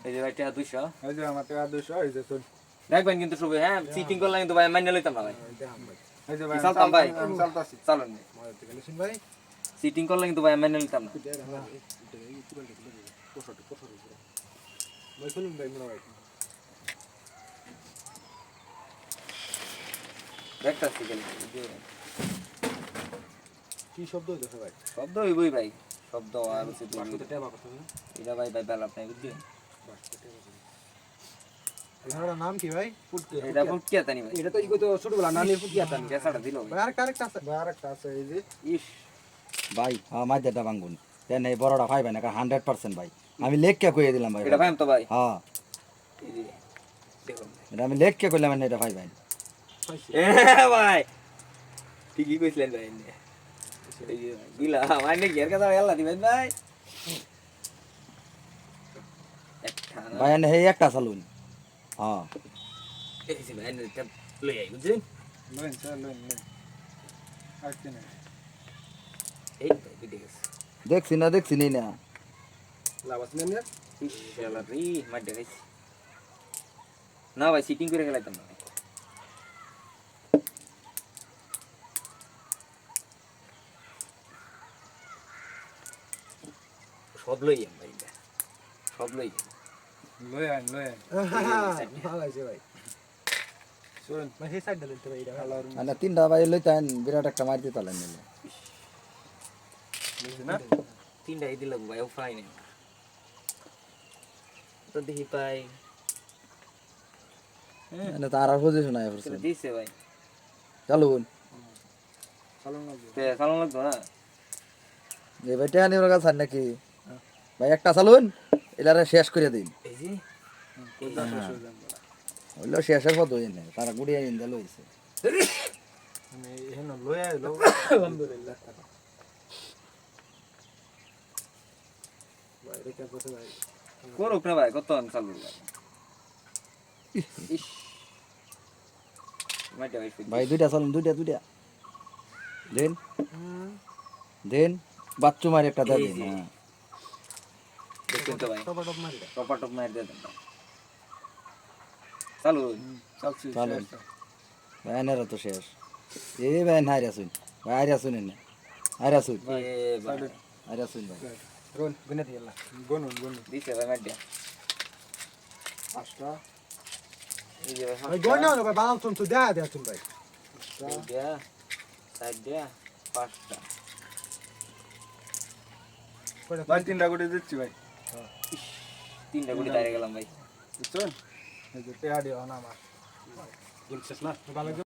এই যে ভাই টাকা 200 এই যে আমার টাকা 200 এই যে শুন দেখবেন কিন্তু সবাই হ্যাঁ চিটিং করলে কিন্তু ভাই মাইনে লইতাম না ভাই এই যে ভাই চলতাম ভাই চলতাছি চলেন মজা থেকে শুন ভাই চিটিং করলে কিন্তু ভাই মাইনে লইতাম না ভাই শুনুন ভাই মনে ভাই দেখতাছি খালি কি শব্দ হইছে ভাই শব্দ হইবই ভাই শব্দ আর হচ্ছে বাক্সতে টাকা কথা না এটা ভাই ভাই বেলা আপনাই বুঝলি এটার নাম কি ভাই ফুটকি এটা ফুটকিয়া তানি ভাই এটা তো ইগো তো ছোটবেলা নানির ফুটকিয়া তানি কেসাটা দিল ভাই আর কারেক্ট আছে এই যে ইস ভাই মাঝেটা ভাঙ্গুন তেন এই বড়টা ভাই ভাই না 100% ভাই আমি লেখকে কইয়ে দিলাম ভাই এটা ভাইম তো ভাই হ্যাঁ এই যে দেখুন এটা আমি লেখকে কইলাম না এটা ভাই ভাই এ ভাই ঠিকই কইছিলেন ভাই এই যে বিলা মানে কি এর কথা আল্লাহ দিবেন ভাই একটা ভাই এনে হে একটা চালুন হ্যাঁ এই যে ভাই এটা লই আই বুঝছেন লইন স্যার লইন আজকে না এই ভাই বিদে গেছে দেখছি নি না লাভাস নেন না ইনশাআল্লাহ রে মার দেখাইছি না ভাই সিটিং করে গেলাইতাম না সব লই ভাই সব লই লই আন ভালো আছে ভাই শুনুন ভাই এই সাইড দিতে ভাই এটা ভালো না তিনটা ভাই লইতেন বিরাট একটা মারতে তালেন নিলে না তিনটা এই দিলাম ভাই উপায় নেই তো দেখি পাই না তার আর পজিশন আয় চলে দিছে ভাই চালুন তে সালাম লাগতো না এই ভাই টেয়া নিবার কাছে নাকি ভাই একটা চালুন এলারে শেষ করে দিন এই যে হইলো শেষের পথ হই না তারা গুড়িয়া ইন্দা লইছে আমি হেন লই আইলো আলহামদুলিল্লাহ ভাই রেখা কথা ভাই করুক না ভাই কত আমি চালু ভাই ইস মাইটা ভাই ভাই দুইটা চালুন দুইটা দেন বাচ্চু মারি একটা দেন হ্যাঁ দেখুন তো ভাই টপ মারি টপ মার দিয়ে দেন চালু চলছি চালুন ভাই এনারা তো শেষ এই ভাই হাইরা শুন ভাই হাইরা শুন না হাইরা শুন এ ভাই হাইরা শুন ভাই রোল গুনে দিলা গুনুন দিছে ভাই মাইটা পাঁচটা এই যে ভাই ভাই গুনে না ভাই বানাম তুমি দেয়া তুমি ভাই দিয়া সাইড দিয়া পাঁচটা ভাই তিনটা গুটি দিচ্ছি ভাই তিনটা গুলি দাঁড়িয়ে গেলাম ভাই বুঝছেন এই যে পেয়ার দিও না আমার গেম শেষ না ভালো